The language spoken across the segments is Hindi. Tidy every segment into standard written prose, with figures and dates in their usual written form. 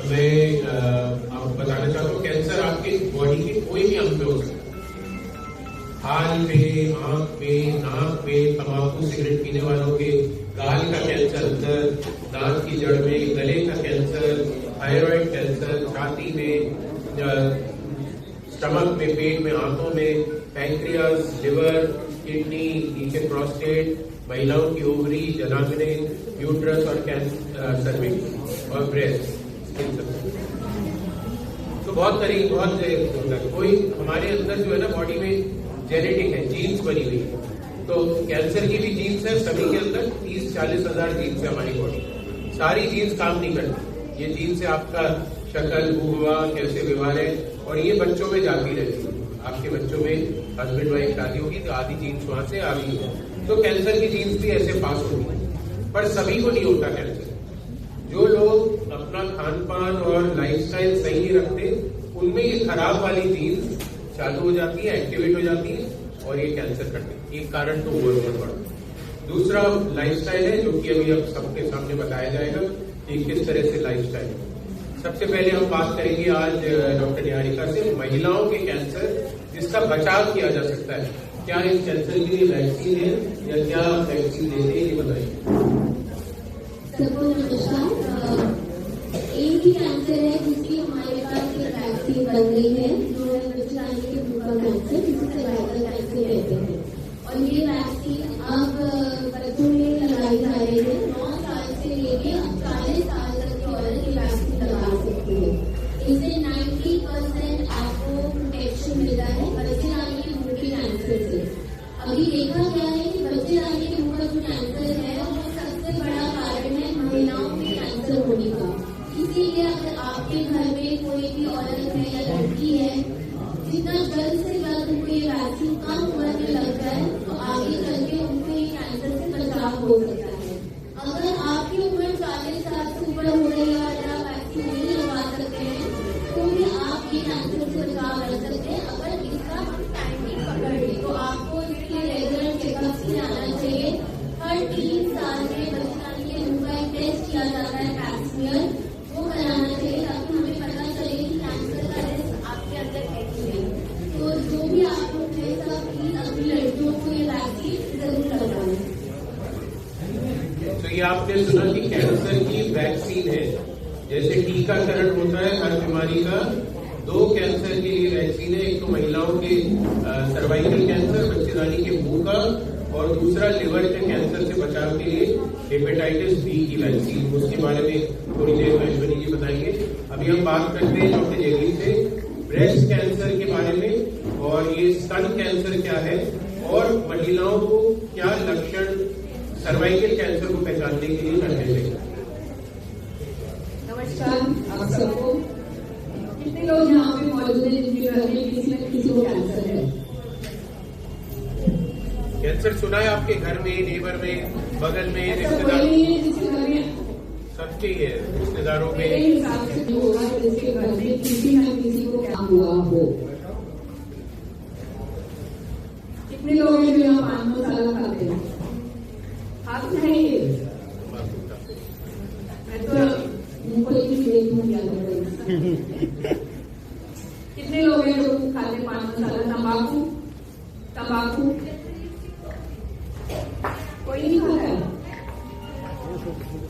मैं आपको बताना चाहता हूँ, कैंसर आपके बॉडी के कोई भी अंग पे हो सकता है। हाल में, आंख में, नाक में, तंबाकू सिगरेट पीने वालों के गाल का कैंसर अंदर, दांत की जड़ में, गले का कैंसर, थायराइड कैंसर, छाती में, स्टमक में, पेट में, आंतों में, पैंक्रियास, लिवर, किडनी, नीचे प्रोस्टेट, महिलाओं की ओवरी, जनांगने, यूट्रस और सर्विक्स और ब्रेस्ट। तो बहुत होता है। कोई हमारे अंदर जो है ना बॉडी में जेनेटिक है, जीन्स बनी हुई है। तो कैंसर की भी जीन्स है, सभी के अंदर 30-40 हजार जीन्स है हमारी बॉडी। सारी जीन्स काम नहीं करती। ये जीन्स से आपका शक्ल, भूवा, कैसे व्यवहार है, और ये बच्चों में जाती रहती है। आपके बच्चों में हस्बैंड वाइफ शादी होगी तो आधी जीन्स वहां से आ गई है। तो कैंसर की जीन्स भी ऐसे पास होती है, पर सभी को नहीं होता कैंसर। जो लोग अपना खान पान और लाइफस्टाइल सही नहीं रखते, उनमें ये खराब वाली जीन्स चालू हो जाती है, एक्टिवेट हो जाती है और ये कैंसर करती है। एक कारण तो वो बहुत बड़ा। दूसरा लाइफस्टाइल है, जो कि अभी अब सबके सामने बताया जाएगा कि किस तरह से लाइफस्टाइल है। सबसे पहले हम बात करेंगे आज डॉक्टर निहारिका से महिलाओं के कैंसर जिसका बचाव किया जा सकता है। क्या इस कैंसर के लिए वैक्सीन है या क्या वैक्सीन देते हैं, ये बताइए। सबको नमस्कार। एक ही कैंसर है जिसकी हमारे पास एक वैक्सीन बन गई है, जो है बच्चाने के मुंह का कैंसर, जिसे सर्वाइकल कैंसर कहते हैं। और ये वैक्सीन अब बच्चों में लगाई जा रही है। 9 साल से लेके 40 साल तक की औरत ये वैक्सीन लगा सकती है। इससे 90% आपको प्रोटेक्शन मिलता है बच्चे आने के मुंह के कैंसर से। अभी देखा गया है कि बच्चे आने के मुंह का जो कैंसर है वो सबसे बड़ा कारण है महिलाओं में कैंसर होने का। इसीलिए अगर आपके घर में कोई भी औरत है या लड़की है, जितना जल्द से जल्द उनको ये वैक्सीन कम उम्र में लग जाए तो आगे चल के उनको ये कैंसर से बचाव हो सकता है। अगर आपकी उम्र 40 साल से ऊपर हो रही है और आप वैक्सीन नहीं लगवा सकते हैं तो भी आप ये कैंसर से बचाव कर सकते हैं। अगर इसका हम टाइमिंग पकड़ ले तो आपको इसके रेगुलर चेकअप से आना चाहिए। हर 3 साल में बच्चाने के मुंह का एक टेस्ट किया जाता है, पैक्समियर, वो कराना चाहिए ताकि हमें पता चले कि कैंसर का रिस्क आपके अंदर है कि नहीं। तो जो भी आप लोग हैं सब प्लीज अपनी लड़कियों को ये वैक्सीन जरूर लगवाएं। तो ये आपने सुना कि कैंसर की वैक्सीन है, जैसे टीकाकरण होता है हर बीमारी का। 2 कैंसर के लिए वैक्सीन है, एक तो महिलाओं के सर्वाइकल कैंसर, बच्चेदानी के मुंह का, और दूसरा लिवर के कैंसर से बचाव के लिए हेपेटाइटिस बी की वैक्सीन। उसके बारे में थोड़ी देर में ऐश्वरी जी बताएंगे। अभी हम बात करते हैं डॉक्टर जयवीर से ब्रेस्ट कैंसर के बारे में, और ये स्तन कैंसर क्या है और महिलाओं को क्या लक्षण सर्वाइकल कैंसर को पहचानने के लिए करने चाहिए। नमस्कार आप सबको। कितने लोग यहाँ पे मौजूद हैं जिनके घर में किसी न किसी को कैंसर है? कैंसर सुना है आपके घर में, नेबर में, बगल में, रिश्तेदारों में? सबके है, रिश्तेदारों में। मेरे हिसाब से जो होगा जिसके घर में किसी न किसी को क्या हुआ हो। कितने लोग हैं जो यहाँ पान मसाला खाते हैं? हाथ उठाइए। मैं तो मुंह को एक देखूँ क्या करें। कितने लोग हैं जो खाते पान मसाला? तंबाकू कोई नहीं खाता है?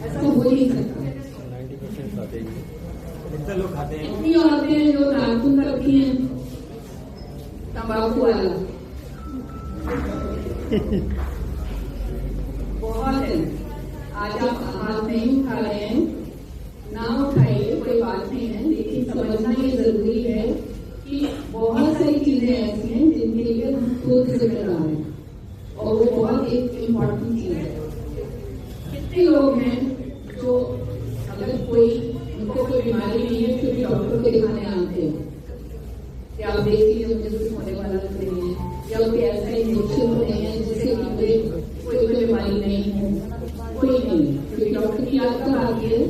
ऐसा हो ही नहीं सकता। 90% खाते हैं। कितने लोग खाते हैं? इतनी औरतें हैं जो नाखून रखी हैं तंबाकू वाला। बहुत है। आज आप हाथ नहीं उठा रहे हैं, ना उठाइए, कोई बात नहीं है, लेकिन समझना ये जरूरी है कि बहुत सारी चीजें ऐसी हैं जिनके लिए हम खुद जिम्मेदार हैं और वो बहुत एक इम्पोर्टेंट चीज है। कितने लोग हैं जो अगर उनको कोई बीमारी नहीं है फिर भी डॉक्टर को दिखाने आते हैं कि आप देख लीजिए मुझे कुछ होने वाला नहीं है, या कोई ऐसा इंजेक्शन होते हैं जिससे कि मुझे कोई बीमारी नहीं है, कोई नहीं, क्योंकि डॉक्टर की याद कब आती है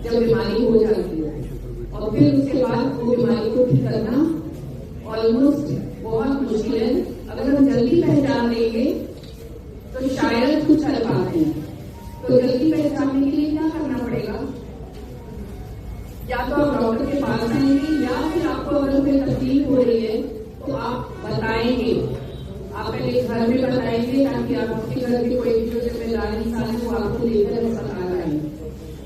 जब बीमारी हो जाती है। और फिर उसके बाद वो बीमारी को ठीक करना ऑलमोस्ट बहुत मुश्किल है। अगर हम जल्दी पहचान लेंगे तो शायद कुछ कर पाते हैं। तो जल्दी पहचानने के लिए क्या करना पड़ेगा? या तो आप डॉक्टर के पास आएंगे या फिर आपको अगर कोई तकलीफ हो रही है तो आप बताएंगे। आप पहले घर में बताएंगे ताकि आपके घर के कोई भी जो जिम्मेदार इंसान है वो आपको लेकर अस्पताल आए,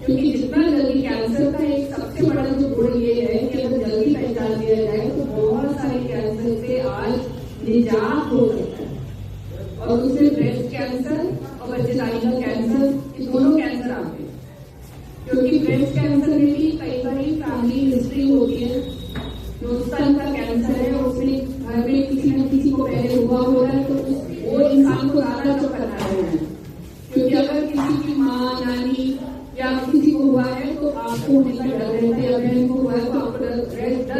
क्योंकि जितना जल्दी कैंसर का एक सबसे बड़ा जो गुण ये है कि अगर जल्दी पहचान लिया जाए तो बहुत सारे कैंसर से आज निजात हो सकता है। और उसमें ब्रेस्ट कैंसर और बच्चेदानी का कैंसर, ये दोनों कैंसर आते हैं, क्योंकि ब्रेस्ट कैंसर में भी कई बार फैमिली हिस्ट्री होती है। जो स्तन का कैंसर है उसमें घर में किसी न किसी को पहले हुआ हो रहा है तो वो इंसान को ज्यादा जो करना है, क्योंकि अगर किसी की माँ, नानी या किसी को हुआ है तो आपको होने का डर रहता है, अगर इनको हुआ है तो आपको डर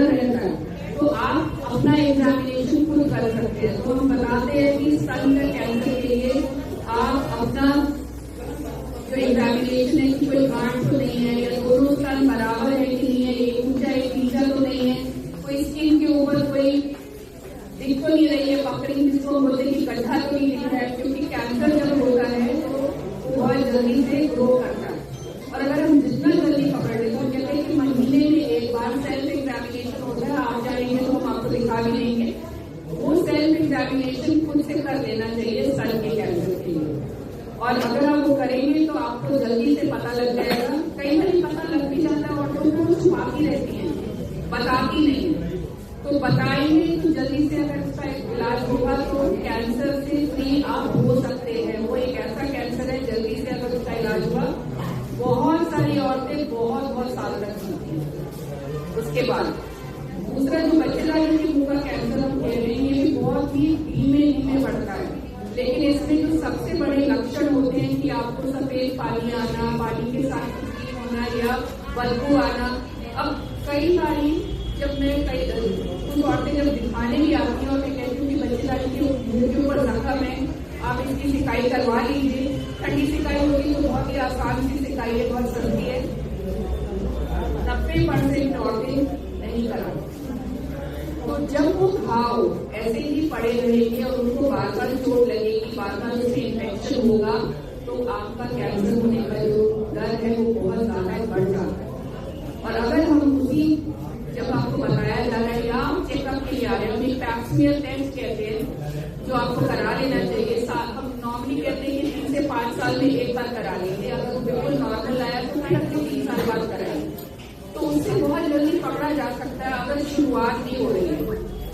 रहता है। तो आप अपना एग्जामिनेशन खुद कर सकते हैं। तो हम बताते हैं कि स्तन का कैंसर के लिए आप अपना जो एग्जामिनेशन है कि कोई गांठ तो नहीं है, या दोनों स्तन बराबर है कि नहीं है, एक ऊंचा एक नीचा तो नहीं है, कोई स्किन के ऊपर कोई दिख तो नहीं रही है पकड़ी जिसको बोलते हैं कि गड्ढा तो नहीं दिख रहा है, क्योंकि कैंसर जब होता है तो बहुत जल्दी से ग्रो करता है। और अगर हम जितना जल्दी पकड़ लेते हैं, कहते हैं कि महीने में एक बार सेल्फ एग्जामिनेशन होता है, आप जाएंगे तो हम आपको दिखा भी देंगे। वो सेल्फ एग्जामिनेशन खुद से कर लेना चाहिए स्तन के कैंसर के लिए। और अगर आप वो करेंगे तो आपको जल्दी से पता लग जाएगा। कई बार पता लग भी जाता है और तो छुपाती रहती है, बताती नहीं। तो बताएंगे तो जल्दी से अगर उसका इलाज होगा तो कैंसर से फ्री आप हो सकते हैं। वो एक ऐसा कैंसर है जल्दी से अगर उसका इलाज हुआ, बहुत सारी औरतें बहुत साल तक जीती हैं। उसके बाद दूसरा जो बच्चेदानी के मुंह का कैंसर हम कह रहे हैं, ये भी बहुत ही धीमे बढ़ता है, लेकिन इसमें जो सबसे बड़े लक्षण होते हैं कि आपको सफेद पानी आना, पानी के साथ खुजली होना या बदबू आना। अब कई बारी जब मैं कुछ औरतें जब दिखाने भी आती हैं और मैं कहती हूँ कि बच्चेदानी के मुंह के ऊपर जख्म है, आप इसकी सिकाई करवा लीजिए। ठंडी सिकाई होगी तो बहुत ही आसान सी सिकाई है, बहुत सस्ती है। 90% औरतें नहीं कराती। तो जब वो घाव ऐसे ही पड़े रहेंगे और उनको बार बार चोट लगेगी, बार बार उससे इन्फेक्शन होगा, तो आपका कैंसर होने का जो डर है वो बहुत ज्यादा बढ़ जाता है। और अगर हम उसी जब आपको बताया जा रहा है या आप चेकअप के लिए आ रहे हैं, हम पैप्समियर टेस्ट कहते हैं जो आपको करा लेना चाहिए। हम नॉर्मली कहते हैं कि 3 से 5 साल में एक बार करा लीजिए। अगर वो बिल्कुल नॉर्मल आया तो फिर 3 साल बाद कराएं, तो उससे बहुत जल्दी पकड़ा जा सकता है अगर शुरुआत नहीं हो रही है।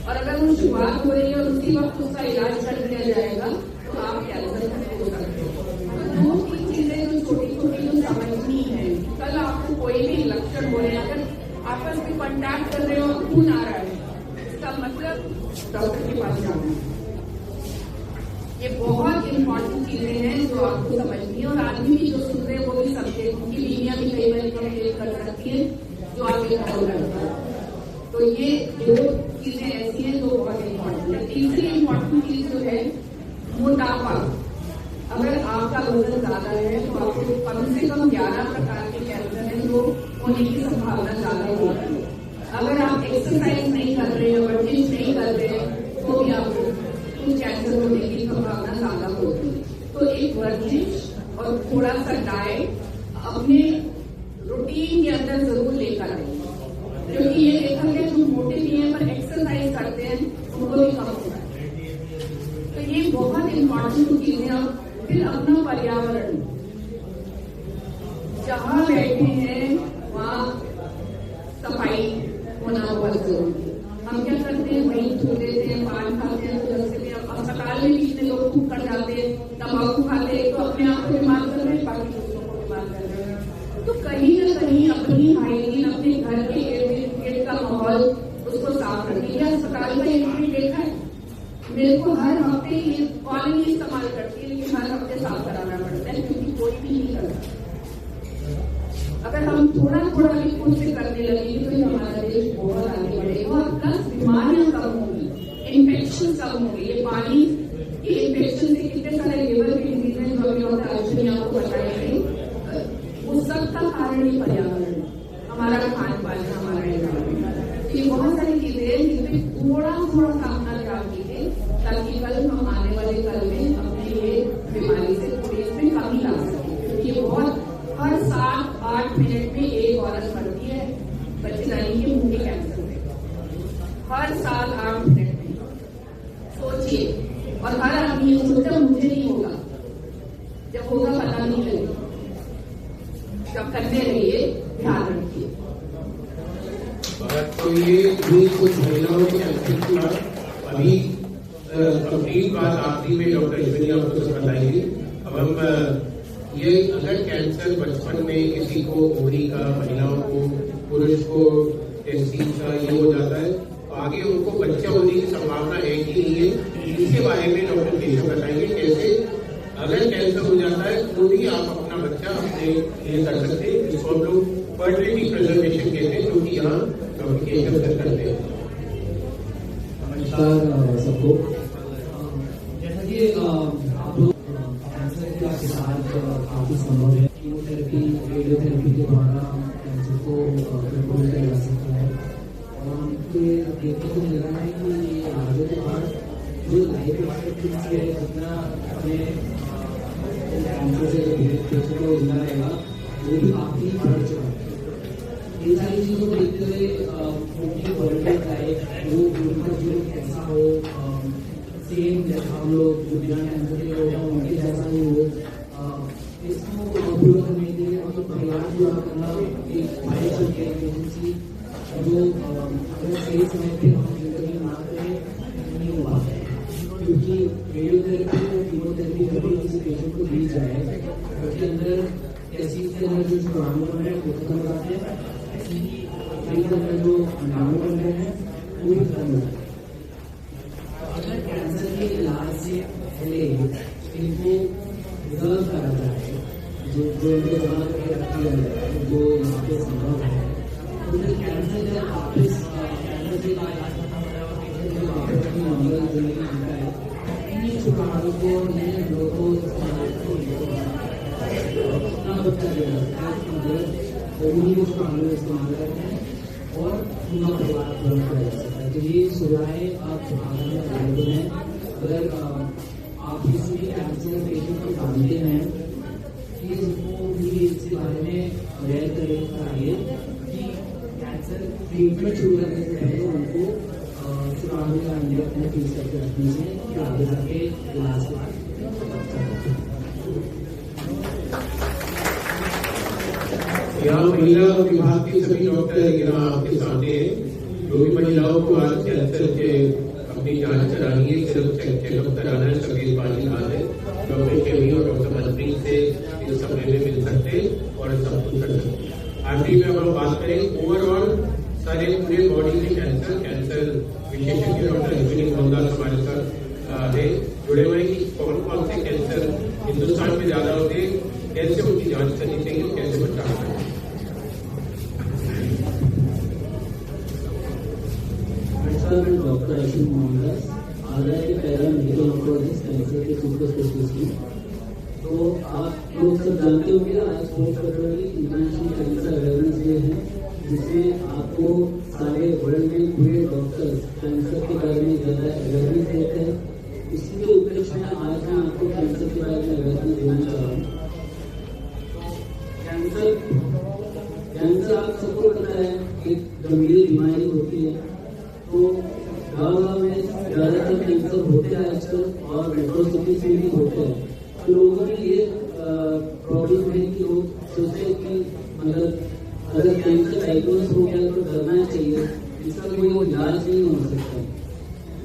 और अगर वो शुरुआत हो रही है और उसी वक्त उसका इलाज कर दिया जाएगा तो आप कैंसर हो सकते हैं। तो 2-3 चीजें जो छोटी जो समझनी है। कल आपको कोई भी लक्षण हो रहे हैं, अगर आपस में कॉन्टैक्ट कर रहे हो, खून आ रहा है, इसका मतलब डॉक्टर के पास जाना है। ये बहुत इंपॉर्टेंट चीजें हैं जो आपको समझनी है। और आदमी भी जो सुन रहे हैं वो भी समझे, उनकी बीवियां भी कई बार कंप्लेन कर सकती है जो आगे फॉलो करता है। तो ये 2 चीजें ऐसी हैं जो बहुत इंपॉर्टेंट है। तीसरी इंपॉर्टेंट चीज जो है मोटापा। अगर आपका वजन ज्यादा है तो आपको कम से कम 11 प्रकार के कैंसर है जो होने की संभावना ज्यादा होती है। अगर आप एक्सरसाइज नहीं कर रहे हैं, वर्जिश नहीं कर रहे हैं, तो भी आपको कैंसर होने की संभावना ज्यादा होती है। तो एक वर्जिश और थोड़ा सा डाइट अपने रूटीन के अंदर जरूर लेकर आए, क्योंकि ये देखा गया जो मोटे भी हैं पर एक्सरसाइज करते हैं उनको भी कम होता है। तो ये बहुत इंपॉर्टेंट चीजें। और फिर अपना पर्यावरण, जहाँ बैठे हैं वहाँ सफाई होना बहुत जरूरी है। हम क्या करते हैं, वहीं थूक देते हैं, पान खाते हैं, तो जैसे भी अस्पताल में भी इतने लोग थूक कर जाते हैं, तम्बाकू खाते हैं, तो अपने आप को बीमार कर रहे हैं, बाकी दूसरों को बीमार कर रहे हैं। तो कहीं ना कहीं अपनी हाइजीन, अपने घर के इर्द गिर्द का माहौल उसको साफ रखिए। अस्पताल का एक देखा है, मेरे को हर हफ्ते ये कॉलोनी इस्तेमाल करती है, लेकिन हर हफ्ते साफ कराना पड़ता है क्योंकि कोई भी नहीं करता। अगर हम थोड़ा भी खुद से करने लगेंगे तो हमारा देश बहुत आगे बढ़ेगा और प्लस बीमारियां कम होंगी, इन्फेक्शन कम होंगे। ये पानी के इन्फेक्शन से कितने सारे लिवर के डिजीज हैं जो अभी डॉक्टर आयुषी आपको बताएंगे, वो सबका कारण ही पर्यावरण है, हमारा खान पान, हमारा एनवायरमेंट। ये बहुत सारी चीजें हैं जिसमें थोड़ा सा अपना ध्यान दीजिए ताकि कल हम आने वाले कल में अपने ये बीमारी से थोड़ी इसमें कमी ला सके। क्योंकि बहुत हर 7-8 मिनट में एक औरत मरती है हर साल 8 मिनट में सोचिए, और हर आदमी ये सोचता मुझे नहीं होगा, जब होगा पता नहीं लगेगा। जब करते रहिए, ध्यान रखिए। तो ये भी कुछ महिलाओं के अंतिम की बात अभी कंप्लीट बात आखिरी में डॉक्टर ईश्वरी आपको कुछ बताएंगे। अब हम ये अगर कैंसर बचपन में किसी को ओवरी का, महिलाओं को, पुरुष को टेस्टिस का ये हो जाता है तो आगे उनको बच्चा होने की संभावना है कि नहीं है, इसके बारे में डॉक्टर केशव बताएंगे कैसे अगर कैंसर हो जाता है तो भी आप अपना बच्चा अपने लिए कर सकते हैं, जिसको हम लोग फर्टिलिटी प्रिजर्वेशन कहते हैं, जो कि यहाँ डॉक्टर केशव सर करते हैं। नमस्कार सबको। जैसा कि आप लोग कैंसर के साथ काफी संभव है, कीमोथेरेपी, रेडियोथेरेपी के द्वारा कैंसर को कंट्रोल किया जा सकता है। और हमके देखने को मिल रहा है कि आगे के बाद जो लाइफ एक्सपेक्टेंसी है, जितना अपने कैंसर से पेशेंट को जिंदा रहेगा वो भी काफी बढ़ चुका है। इन सारी चीजों को देखते हुए उनकी क्वालिटी लाइफ, वो उनका जीवन कैसा हो, सेम जैसा हम लोग जो बिना कैंसर के लोग हैं उनके जैसा ही हो, इसको पूरा करने के लिए मतलब परिवार पूरा करना एक बाइक की एजेंसी जो अगर सही समय पे हम जिंदगी में आते हैं नहीं हो पाता है, क्योंकि रेडियोथेरेपी और कीमोथेरेपी जब किसी पेशेंट को दी जाए उसके अंदर ऐसी के अंदर जो शुभारंभ है वो खत्म हो जाते हैं, ऐसी ही के अंदर जो नामों बन रहे हैं वो भी खत्म हो जाते हैं। अगर कैंसर के इलाज से पहले इनको रिजर्व करा जाए, जो इनको जमा करके रख दिया जाए, जो यहाँ पे संभव है, तो फिर कैंसर जब वापस कैंसर से इलाज खत्म हो जाए और पेशेंट जब वापस अपनी नॉर्मल जिंदगी जीता है, इन्हीं शुभारंभों को, इन्हीं लोगों को अपना बच्चा जो है उन्हीं को शुभारंभ इस्तेमाल करते हैं और उनका परिवार ग्रहण किया जा सकता है। तो ये सुविधाएं आप शुभारंभ में अवेलेबल हैं। अगर आप किसी भी कैंसर पेशेंट को जानते हैं, प्लीज उनको भी इसके बारे में अवेयर कराइए कि कैंसर ट्रीटमेंट शुरू करने से पहले उनको शुभारंभ में अपने फीस करके रखने से कि आगे जाके इलाज के बाद यहाँ महिला विभाग के सभी डॉक्टर यहाँ आपके सामने हैं। जो भी महिलाओं को आज कैंसर के अपनी जांच करानी है, सिर्फ चेकअप कराना है, सभी बात है, डॉक्टर केवी और डॉक्टर मनप्रीत से इस समय में मिल सकते हैं और सब कुछ कर सकते हैं। आखिरी में हम बात करें ओवरऑल सारे पूरे बॉडी में कैंसर विशेषज्ञ डॉक्टर ईश्वरी मोहनदास हमारे साथ है, जुड़े हुए हैं कि कौन कौन से कैंसर हिंदुस्तान में ज्यादा होते हैं, कैसे उनकी जांच करनी चाहिए, कैसे बचाव करना चाहिए। डॉक्टर अश्विन मोहनदास, आगरा के पैरा मेडिकल ऑन्कोलॉजिस्ट, कैंसर के सुपर स्पेशलिस्ट। तो आप लोग सब जानते होंगे आज 4 फरवरी इंटरनेशनल कैंसर अवेयरनेस डे है, जिसमें आपको सारे वर्ल्ड में पूरे डॉक्टर्स कैंसर के बारे में ज्यादा अवेयरनेस देते हैं। इसी के उपलक्ष्य में आज मैं आपको कैंसर के बारे में अवेयरनेस देना चाह रहा हूँ। कैंसर आप सबको पता है एक गंभीर बीमारी होती है। तो गाँव में ज्यादातर कैंसर होते हैं आजकल और मेट्रो सिटीज में भी होते हैं। तो लोगों में ये प्रॉब्लम है कि वो सोचते हैं कि मतलब अगर कैंसर डायग्नोस हो गया तो डरना चाहिए, इसका कोई इलाज नहीं हो सकता।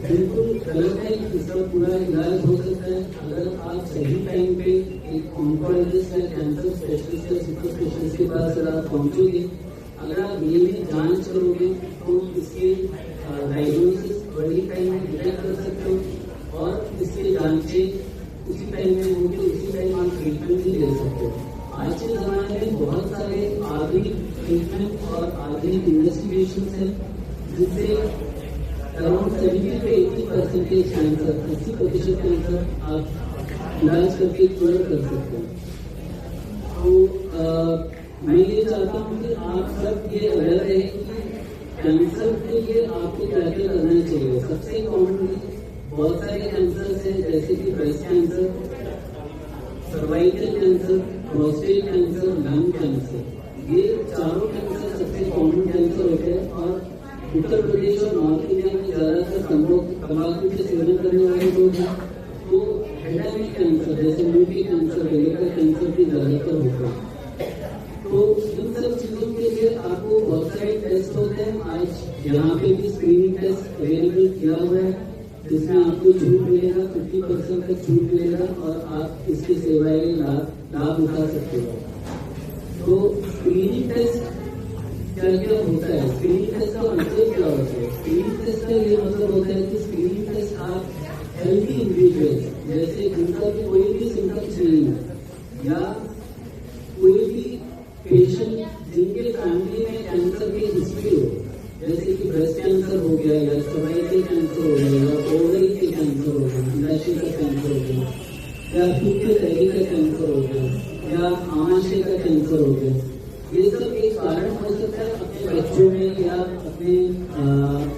बिल्कुल गलत है, इसका पूरा इलाज हो सकता है अगर आप सही टाइम पे एक ऑन्कोलॉजिस्ट या कैंसर स्पेशलिस्ट या सुपर स्पेशलिस्ट के पास अगर आप पहुंचोगे, अगर आप नियमित जांच करोगे तो इसके डायग्नोसिस बड़ी टाइम में डिटेक्ट कर सकते हो और इसके जांचें उसी टाइम में होगी, उसी टाइम आप ट्रीटमेंट भी ले सकते हो। आज के जमाने में बहुत सारे आधुनिक ट्रीटमेंट और आधुनिक इन्वेस्टिगेशन है जिससे अराउंड 70 से 80% कैंसर, 80% कैंसर आप इलाज करके क्योर कर सकते हो। तो मैं ये चाहता हूँ कि आप सब ये अवेयर रहे कि कैंसर के लिए आपको क्या क्या करना चाहिए। सबसे कॉमनली बहुत सारे कैंसर हैं जैसे कि breast cancer, cervical cancer, prostate cancer, lung cancer. ये चारों कैंसर सबसे कॉमन कैंसर होते हैं और उत्तर प्रदेश और नॉर्थ इंडिया में ज्यादातर तंबाकू के सेवन करने वाले लोग हैं, तो हेड एंड नेक कैंसर जैसे मुंह के कैंसर, गले का कैंसर भी ज्यादातर होता है। तो इन सब चीजों के लिए आपको बहुत सारे टेस्ट होते हैं। आज यहाँ पे भी स्क्रीनिंग टेस्ट अवेलेबल किया हुआ है, जिसमें आपको छूट मिलेगा, 50% तक छूट मिलेगा और आप इसकी सेवाएं लाभ उठा सकते हो। तो स्क्रीनिंग टेस्ट क्या क्या होता है? स्क्रीनिंग टेस्ट का मतलब क्या होता है? स्क्रीनिंग टेस्ट का ये मतलब होता है कि स्क्रीनिंग टेस्ट आप हेल्थी इंडिविजुअल जैसे जिनका भी कोई भी सिम्टम्स नहीं है या कोई भी पेशेंट जिनके फैमिली में कैंसर की हिस्ट्री हो, जैसे कि ब्रेस्ट कैंसर हो गया या सर्वाइकल कैंसर हो गया या ओवरी के कैंसर हो गया, अंडाशय का कैंसर हो गया या खून के थैली का कैंसर हो गया या आमाशय का कैंसर हो गया, ये सब एक कारण हो सकता है अपने बच्चों में या अपने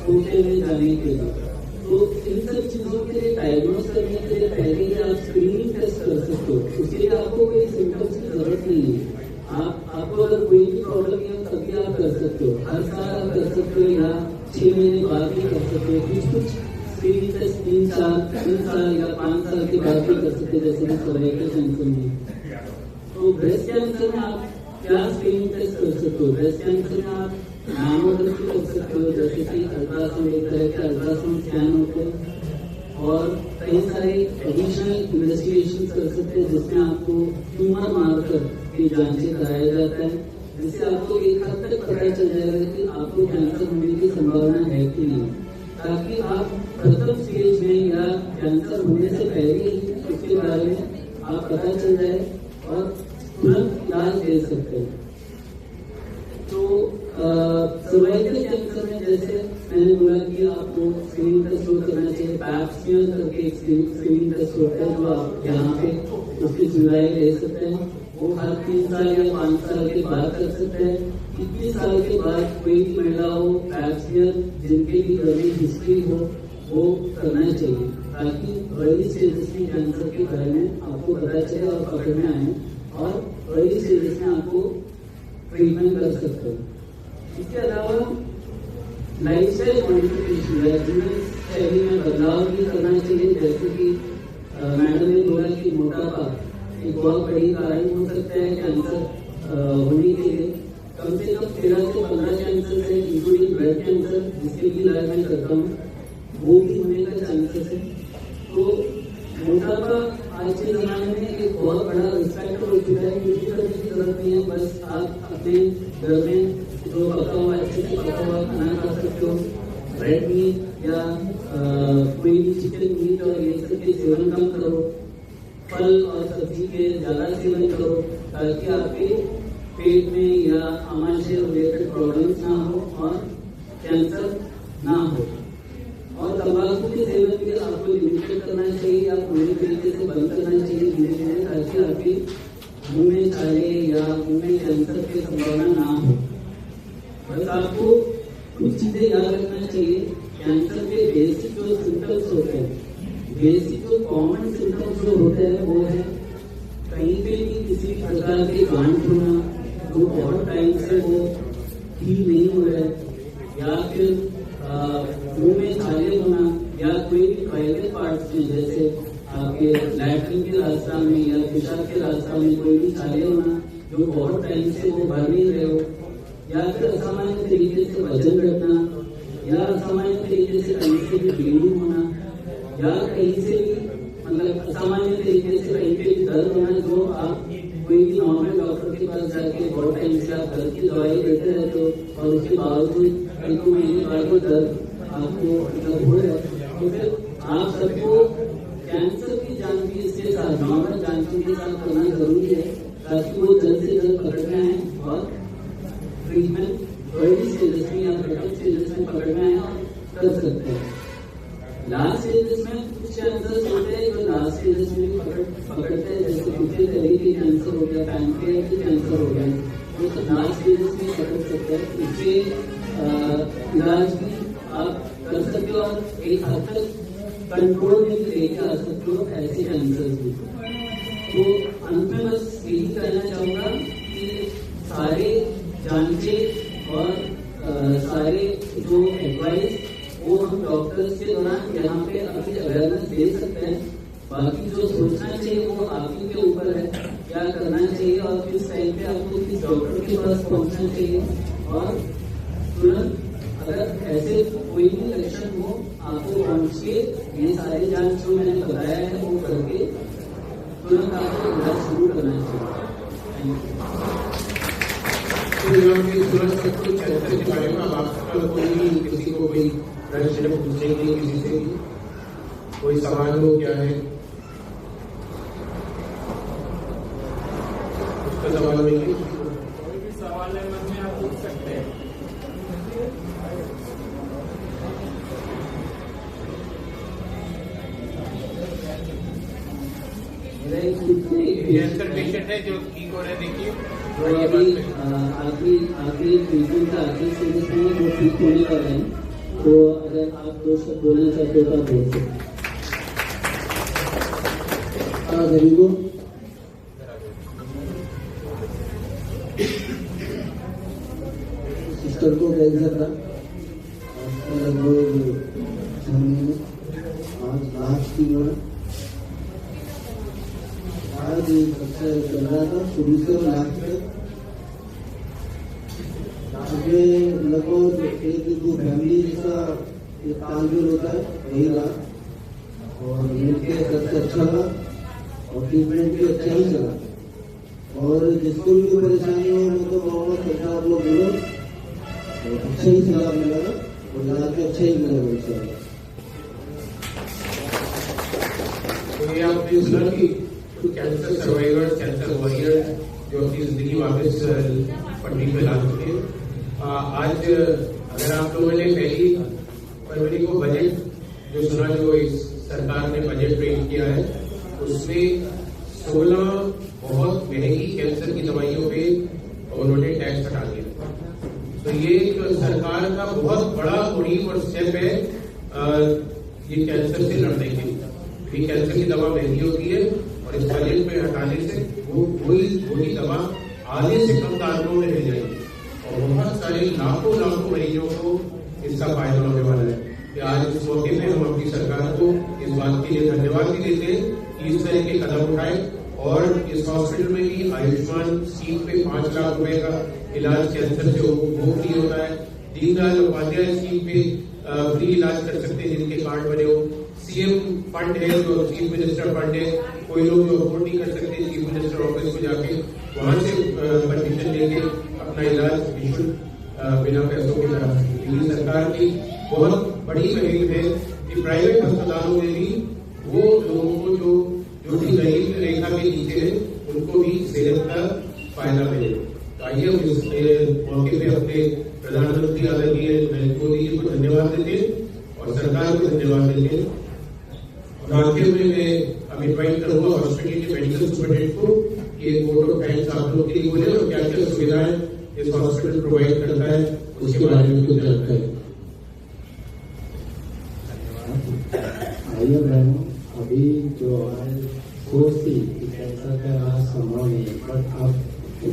पोते में जाने के लिए। तो इन सब चीजों के लिए डायग्नोज करने के लिए पहले ही आप स्क्रीनिंग टेस्ट कर सकते हो। उसके लिए आपको कोई सिम्टम्स की जरूरत नहीं है। आपको अगर कोई भी प्रॉब्लम है तभी आप कर सकते हो, हर साल आप कर सकते हो या 6 महीने बाद भी कर सकते हो। कुछ स्क्रीनिंग टेस्ट 3 साल या 5 साल के बाद भी कर सकते हो, जैसे कि सर्वाइकल कैंसर में। तो ब्रेस्ट कैंसर में आप क्या स्क्रीनिंग टेस्ट कर सकते हो? ब्रेस्ट कैंसर में आप मैमोग्राफी कर सकते हो, जैसे कि अल्ट्रासाउंड, एक तरह के अल्ट्रासाउंड स्कैन होते हैं और कई सारे एडिशनल इन्वेस्टिगेशन कर सकते हैं जिसमें आपको ट्यूमर मार्कर की जांचें कराया जाता है, जिससे आपको एक हद तक पता चल जाएगा कि आपको कैंसर होने की संभावना है कि नहीं, ताकि आप प्रथम स्टेज में या कैंसर होने से पहले ही उसके बारे में आप पता चल जाए और तुरंत इलाज दे सकते हैं। तो सर्वाइकल कैंसर में जैसे मैंने बोला कि आपको स्क्रीनिंग टेस्ट करना चाहिए। पैप स्मीयर करके एक स्क्रीनिंग टेस्ट होता है जो आप यहाँ पे उसकी सुविधाएं ले सकते हैं। वो हर 3 साल या 5 साल के बाद कर सकते हैं। 21 साल के बाद कोई भी महिला हो, पैप स्मीयर जिनके भी गर्मी हिस्ट्री हो वो करना चाहिए, ताकि अर्ली स्टेजेस में कैंसर के बारे में आपको पता चले और पकड़ में आए और अर्ली स्टेजेस में आपको ट्रीटमेंट कर सकते हो। इसके अलावा लाइफस्टाइल मॉडिफिकेशन या जीवन शैली में बदलाव भी करना चाहिए, जैसे कि मैडम ने बोला कि मोटापा एक बहुत बड़ी कारण हो सकता है कैंसर होने के लिए। कम से कम 13 से 15 कैंसर है, इंक्लूडिंग ब्रेस्ट कैंसर जिसकी भी इलाज मैं करता हूँ, वो भी होने का चांसेस है। तो मोटापा आज के जमाने में एक बहुत बड़ा रिस्पेक्ट हो चुका है, कुछ भी करने की जरूरत नहीं है, बस आप अपने घर में जो पका हुआ अच्छे से पका हुआ खाना खा सकते हो, रेड मीट या कोई भी चिकन मीट और ये सब के सेवन कम करो, फल और सब्जी के ज्यादा सेवन करो, ताकि आपके पेट में या आमाशय रिलेटेड प्रॉब्लम्स ना हो और कैंसर ना हो। और तंबाकू के सेवन भी आपको लिमिटेड करना चाहिए, आप पूरी तरीके से बंद करना चाहिए धीरे धीरे, ताकि आपके मुंह में छाले या मुंह में कैंसर की संभावना ना हो। बस आपको कुछ चीजें याद रखना चाहिए। कैंसर के बेसिक जो सिम्टम्स होते हैं, बेसिक जो कॉमन सिम्टम्स जो होते हैं वो है कहीं पे भी किसी प्रकार के गांठ होना जो बहुत टाइम से वो ठीक नहीं हो रहा है, या फिर मुंह में छाले होना या कोई भी प्राइवेट पार्ट्स में जैसे आपके लैट्रिन के रास्ता में या पेशाब के रास्ता में कोई भी छाले होना जो बहुत टाइम से वो भर नहीं रहे हो, या फिर असामान्य तरीके से वजन घटना या असामान्य तरीके से कहीं से भी ब्लीडिंग होना या कहीं से भी मतलब असामान्य तरीके से कहीं पे भी दर्द होना, जो आप कोई भी नॉर्मल डॉक्टर के पास जाके बहुत टाइम से आप दर्द की दवाई देते रहते हो और उसके बावजूद 1 महीने बाद वो दर्द आपको मतलब हो रहा है, तो फिर आप सबको कैंसर की जांच भी इसके साथ नॉर्मल जांचों के साथ करना जरूरी है, ताकि वो जल्द से जल्द पकड़ना है और ट्रीटमेंट अर्ली स्टेजेस में या प्रथम स्टेजेस में पकड़ना है कर सकते हैं। लास्ट स्टेजेस में कुछ कैंसर होते हैं जो लास्ट स्टेजेस में भी पकड़ते हैं, जैसे पिछले तरीके के कैंसर हो गया, पैनक्रियास के कैंसर हो गया, वो सब लास्ट स्टेजेस में पकड़ सकते हैं। इसके इलाज भी आप कर सकते हो और एक हद तक कंट्रोल में भी लेके आ सकते हो ऐसे कैंसर भी। तो अंत में बस यही कहना चाहूंगा कि सारे जांचें और सारे जो एडवाइस वो हम डॉक्टर्स के दौरान यहाँ पे अपनी अवेयरनेस दे सकते हैं। बाकी जो सोचना चाहिए वो आप ही के ऊपर है, क्या करना चाहिए और किस टाइम पे आपको किस डॉक्टर के पास पहुंचना चाहिए। और तुरंत अगर ऐसे कोई भी लक्षण हो आपको पहुंच के ये सारी जांच जो मैंने बताया है वो करके तुरंत आपको इलाज शुरू करना चाहिए। तुरंत कैंसर के बारे में आपका कोई भी किसी को कोई प्रश्न पूछेंगे, किसी से भी कोई सवाल हो क्या है उसका सवाल नहीं है, कोई भी सवाल है मन में आप पूछ सकते हैं। कैंसर पेशेंट है जो ठीक हो रहे हैं, देखिए तो अभी आखिरी ट्रीटमेंट का आखिरी स्टेज में वो ठीक होने वाले हैं। तो अगर आप 2 शब्द बोलना चाहते हो तो आप बोल सकते गरीबों सिस्टर को कैंसर था लगभग 6 महीने, आज लास्ट की ओर आज सबसे चल रहा था शुरू से लास्ट तक। आगे लगभग एक जो फैमिली जैसा एक तालमेल होता है वही रहा और मिलके सबसे अच्छा लगा और ट्रीटमेंट भी अच्छा ही चला। और जिसको भी कोई परेशानी हो मतलब बहुत अच्छा आप लोग बोलो तो अच्छा ही सलाह मिलेगा और इलाज भी अच्छा ही मिलेगा इंशाल्लाह। तो ये आपने सुना कि कैंसर सर्वाइवर, कैंसर वॉरियर जो अपनी जिंदगी वापस पटरी पे ला चुके हैं। आज अगर आप लोगों ने पहली फरवरी को बजट जो सुना, जो इस सरकार ने बजट पेश किया है, उसमें 16 बहुत महंगी कैंसर की दवाइयों पे उन्होंने टैक्स हटा दिया। तो ये एक सरकार का बहुत बड़ा मुहिम और स्टेप है ये कैंसर से लड़ने के लिए। ये कैंसर की दवा महंगी होती है और इस बजट में हटाने से वही दवा आधे से कम दामों में मिल जाएगी और बहुत सारे लाखों मरीजों को इसका फायदा होने वाला है। कि आज इस मौके में हम अपनी सरकार को इस बात के लिए धन्यवाद भी देते हैं कि इस तरह के कदम उठाए और इस हॉस्पिटल में भी आयुष्मान स्कीम पे 5 लाख रुपए का इलाज कैंसर से वो फ्री होता है। दीनदयाल उपाध्याय स्कीम पे फ्री इलाज कर सकते हैं जिनके कार्ड बने हो। सीएम फंड है जो चीफ मिनिस्टर फंड है, कोई लोग जो अफोर्ड नहीं कर सकते चीफ मिनिस्टर ऑफिस को जाके वहां से परमिशन लेके अपना इलाज निःशुल्क बिना पैसों के करा सकते। ये सरकार की बहुत बड़ी मुहिम है कि प्राइवेट अस्पतालों में भी वो लोगों को जो भी गरीब रेखा के नीचे है उनको भी सेहत का फायदा मिले। तो आइए हम इस मौके पे अपने प्रधानमंत्री आदरणीय नरेंद्र मोदी जी को धन्यवाद देते हैं और सरकार को धन्यवाद देते हैं। और आखिर में मैं अब इन्वाइट करूंगा हॉस्पिटल के मेडिकल सुपरिटेंडेंट को एक वोट ऑफ थैंक्स आप लोग के लिए बोले और क्या क्या सुविधाएं इस हॉस्पिटल प्रोवाइड करता है उसके बारे में कुछ जानकारी। आइए बहनों, अभी जो हमारे सोच थी कि कैंसर का इलाज संभव नहीं है बट अब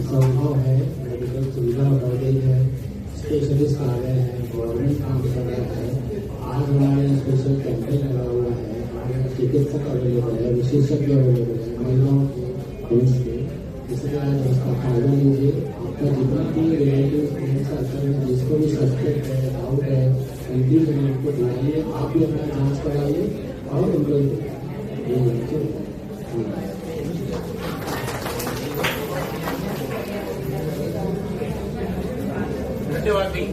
संभव है। मेडिकल सुविधा बढ़ गई है, स्पेशलिस्ट आ गए हैं, गवर्नमेंट काम कर रहा है। आज हमारे स्पेशल कैंपेन लगा हुआ है, हमारे चिकित्सक अवेलेबल है, विशेषज्ञ अवेलेबल है महिलाओं के के इसलिए आज उसका फायदा लीजिए। आपका जितना भी रिलेटिव फ्रेंड्स सर्कल में जिसको भी सस्पेक्ट है, डाउट है, इंडिविजुअल को दिखाइए, आप भी अपना जांच कराइए और उनको धन्यवाद जी,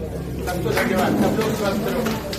सबको धन्यवाद, सब लोग स्वस्थ रहो।